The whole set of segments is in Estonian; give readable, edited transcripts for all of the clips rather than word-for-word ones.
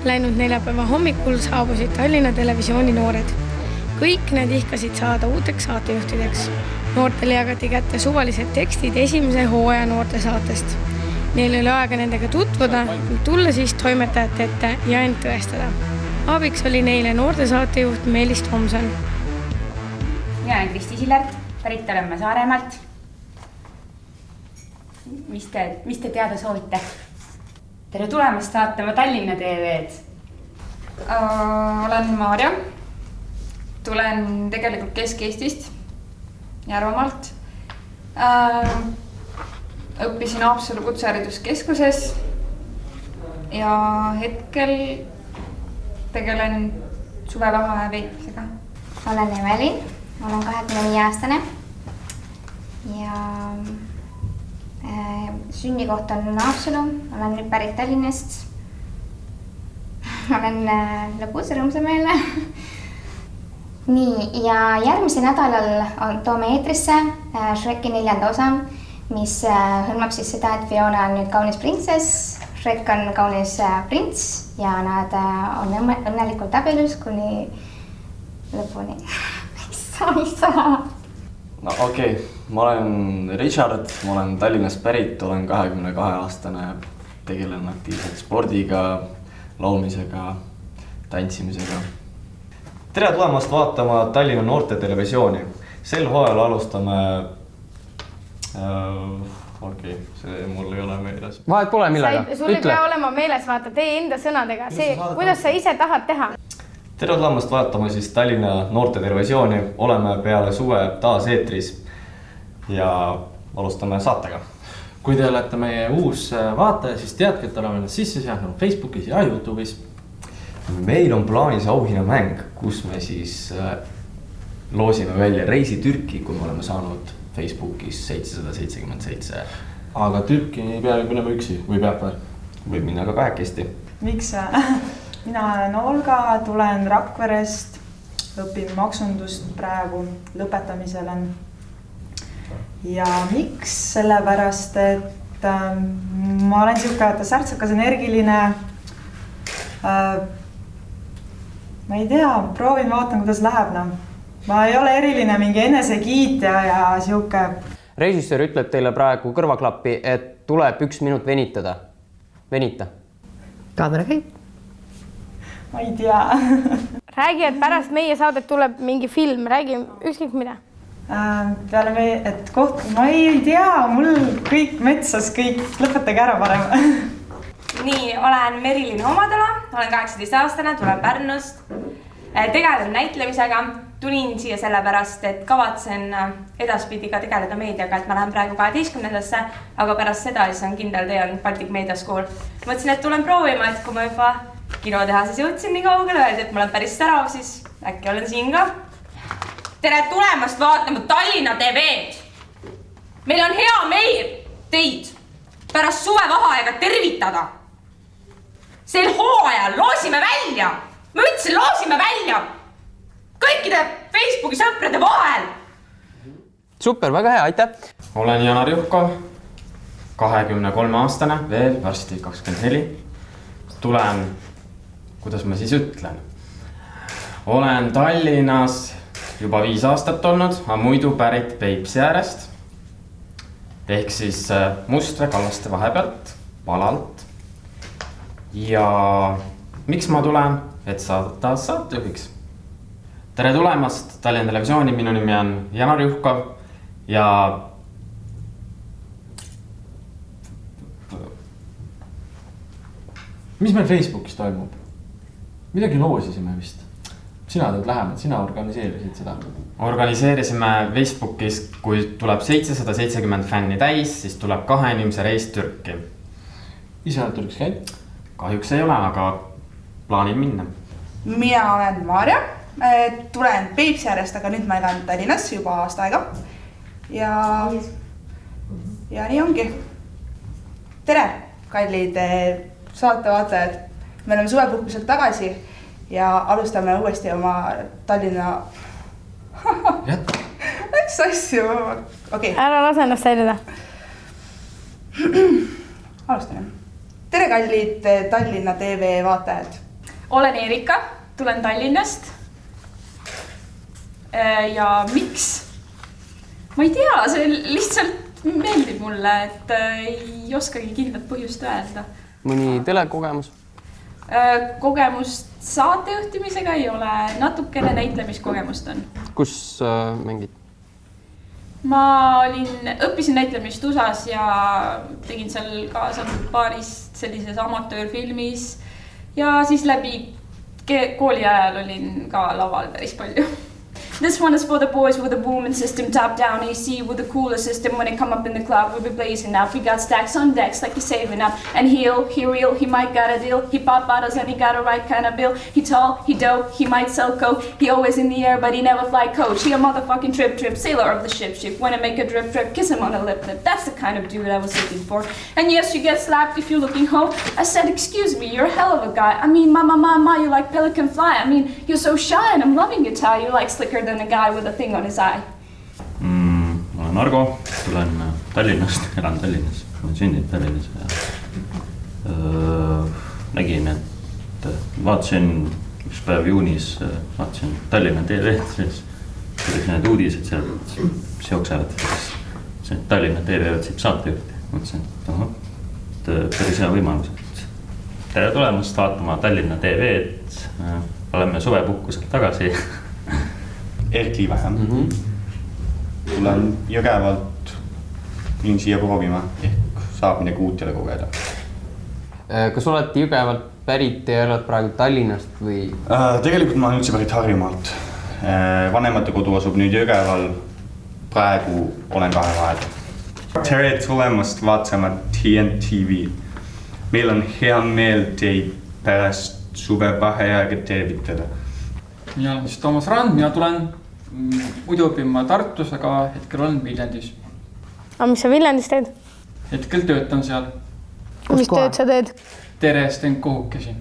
Läinud neljapäeva hommikul saabusid Tallinna Televisiooni noored. Kõik need ihkasid saada uuteks saatejuhtideks. Noortele jagati kätte suvalised tekstid esimese hooaja noorte saatest. Neil oli aega nendega tutvuda, tulla siis toimetajate ette ja end tõestada. Abiks oli neile noorte saatejuht Meelis Tomson. Mina olen Kristi Sillert, pärit oleme Saaremaalt. Mis te teada soovite? Tere tulemast saatama Tallinna TV-d. Olen Maarja. Tulen tegelikult Kesk-Eestist, Järvamaalt. Õppisin Haapsalu kutsehariduskeskuses ja hetkel tegelen suvevaheaja veetmisega. Olen Evelin, olen 25-aastane ja sünnikoht on Haapsalu, olen nüüd pärit Tallinnast. Olen lõbus, rõõmsameelne. Nii, ja järgmisel nädalal toome eetrisse Shreki 4. osa, mis hõlmab siis seda, et Fiona on nüüd kaunis printsess, Shrek on kaunis prints ja nad on õnnelikult abielus kuni lõpuni. No okei, ma olen Richard, ma olen Tallinnast pärit, olen 22-aastane, tegelen aktiivselt spordiga, laulmisega, tantsimisega. Tere tulemast vaatama Tallinna noorte televisiooni. Sel hooajal alustame... see mul ei ole meeles. Vahet pole millega, sul ei pea olema meeles, vaata, tee enda sõnadega, see, kuidas sa ise tahad teha. Tere tulemast vaatama siis Tallinna noorte televisiooni. Oleme peale suve taas eetris ja alustame saatega. Kui te olete meie uus vaataja, siis teadke, et oleme ennast sisse seadnud Facebookis ja YouTube'is. Meil on plaanis auhinnamäng, kus me siis loosime välja reisi Türki, kui me oleme saanud Facebookis 777. Aga Türki ei pea minema üksi või peab või? Võib minna ka kahekesti. Miks? Mina olen Olga, tulen Rakverest, õpin maksundust praegu, lõpetamisel on. Ja miks? Sellepärast, et ma olen siuke särtsakas, energiline. Ma ei tea, proovin vaatan, kuidas läheb. No. Ma ei ole eriline mingi enesekiitja ja siuke. Režissöör ütleb teile praegu kõrvaklappi, et tuleb 1 minut venitada. Venita. Kaamera käib. Ma ei tea. Räägi, et pärast meie saadet tuleb mingi film, räägi ükskõik mida. Peale me, et ma ei tea, mul kõik metsas, kõik, lõpetage ära parem. Nii, olen Merilin Omadala, olen 18-aastane, tulen Pärnust. Tegelen näitlemisega, tulin siia sellepärast, et kavatsen edaspidi ka tegeleda meediaga, et ma lähen praegu 12-ndasse, aga pärast seda siis on kindel tee on Baltic Media School. Mõtlesin, et tulen proovima, et kui ma juba kinotehases jõudsin nii kaugele, öeldi, et ma olen päris särav, siis äkki olen siin ka. Tere tulemast vaatama Tallinna TV-d! Meil on hea meel teid pärast suvevaheaega tervitada. Sel hooajal loosime välja! Ma ütlesin, loosime välja! Kõikide Facebooki sõprade vahel! Super, väga hea, aitäh! Olen Janar Juhko, 23-aastane, veel varsti 24. Tulen, kuidas ma siis ütlen? Olen Tallinnas juba 5 aastat olnud, aga muidu pärit Peipsi äärest. Ehk siis Mustre kallaste vahepealt, palalt. Ja miks ma tulen? Et saada taas saatejuhiks. Tere tulemast Tallinna Televisiooni, minu nimi on Janar Juhkov ja mis meil Facebookis toimub? Midagi loosisime vist. Sina teed lähemalt, sina organiseerisid seda. Organiseerisime Facebookis, kui tuleb 770 fänni täis, siis tuleb 2 inimese reis Türki. Ise oled Türkis käinud? Kahjuks ei ole, aga plaanin minna. Mina olen Maarja, tulen Peipsi äärest, aga nüüd ma elan Tallinnas juba aasta aega. Ja nii ongi. Tere, kallid saatevaatajad. Me oleme suvepuhkuselt tagasi ja alustame uuesti oma Tallinna... Läks asju. Okay. Ära lase ennast säilida. Alustame. Tere, kallid Tallinna TV vaatajad. olen Erika, tulen Tallinnast. Ja miks? Ma ei tea, see lihtsalt meeldib mulle, et ei oskagi kindlat põhjust öelda. Mõni telekogemus? Kogemust saatejuhtimisega ei ole, natukene näitlemiskogemust on. Kus mängid? Ma õppisin näitlemist USAs ja tegin seal kaasa paaris sellises amatöörfilmis ja siis läbi kooli ajal olin ka laval päris palju. This one is for the boys with the booming system, top down AC with the cooler system. When it come up in the club, we'll be blazing up. We got stacks on decks like he's saving up. And he real, he might got a deal. He pop bottles and he got a right kind of bill. He tall, he dope, he might sell coke. He always in the air, but he never fly coach. He a motherfucking trip, sailor of the ship. When I make a drip, kiss him on the lip. That's the kind of dude I was looking for. And yes, you get slapped if you're looking hoe. I said, excuse me, you're a hell of a guy. I mean, ma, you like pelican fly. I mean, you're so shy and I'm loving your tie. You like slicker than a guy with a thing on his eye. Ma olen Argo, tulen Tallinnast, elan Tallinnas, olen sündinud Tallinnas ja nägin, et vaatasin üks päev juunis, vaatasin Tallinna TV-d, siis tulid need uudised seal, mis jooksevad, siis Tallinna TV otsib saatejuhti, mõtlesin, et päris hea võimalus, et tere tulemast vaatama Tallinna TV-d, oleme suvepuhkuselt tagasi. Erkli vähem. Tulen Jõgevalt, tulin siia proovima, ehk saab midagi uut jälle kogeda. Kas olete Jõgevalt pärit ja elad praegu Tallinnast või? Tegelikult ma olen üldse pärit Harjumaalt. Vanemate kodu asub nüüd Jõgeval, praegu olen kahe vahel. Tere tulemast vaatama TNTV. Meil on hea meel teid pärast suvevaheaega tervitada. Mina olen siis Toomas Rand, mina tulen muidu õppima Tartus, aga hetkel olen Viljandis. Aga mis sa Viljandis teed? Hetkel töötan seal. Mis tööd sa teed? Teresten kohukesi.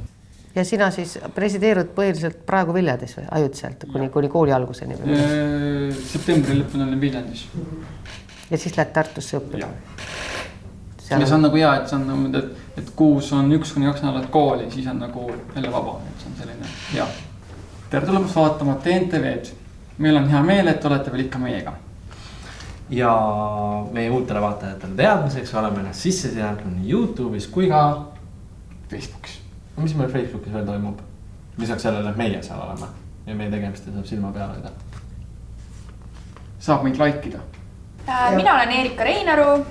Ja sina siis presideerud põhiliselt praegu Viljandis või ajutiselt, kuni kooli alguseni? Septembri lõpuni olen Viljandis. Ja siis lähed Tartusse õppida? Ja see on nagu hea, et see on nagu, et kuus on 1-2 nädalat kooli, siis on nagu jälle vaba, et see on selline hea. Tere tulemast vaatama TNTV-d. Meil on hea meel, et olete veel ikka meiega. Ja meie uutele vaatajatele teadmiseks oleme ennast sisse seadnud nii YouTube'is kui ka Facebookis. Mis meil Facebookis veel toimub? Lisaks sellele, et meie seal oleme ja meie tegemiste saab silma peale hoida. Saab meid laikida. Mina olen Erika Reinaru.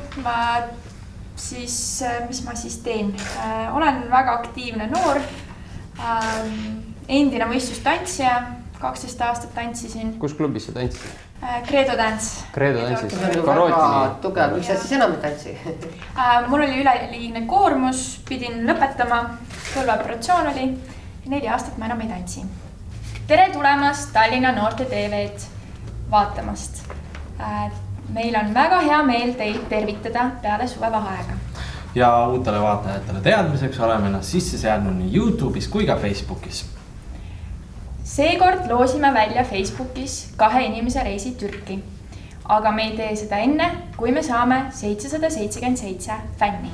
Mis ma siis teen? Olen väga aktiivne noor. Endine võistlustantsija, 12 aastat tantsisin. Kus klubis sa tantsisid? Credo Dance. Credo Dance'is. Väga tugev, miks sa siis enam ei tantsi? Mul oli üleliigne koormus, pidin lõpetama, kõlveoperatsioon oli, 4 aastat ma enam ei tantsi. Tere tulemast Tallinna Noorte TV-d vaatamast. Meil on väga hea meel teid tervitada peale suvevaheaega. Ja uutele vaatajatele teadmiseks oleme ennast sisse seadnud nii YouTube'is kui ka Facebookis. Seekord loosime välja Facebookis 2 inimese reisi Türki. Aga me ei tee seda enne, kui me saame 777 fänni.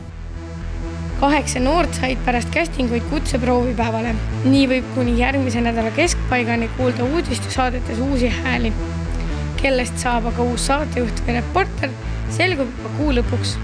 8 noort said pärast castinguid kutseproovipäevale. Nii võib kuni järgmise nädala keskpaigani kuulda uudistusaadetes uusi hääli. Kellest saab aga uus saatejuht või reporter, selgub juba kuu lõpuks.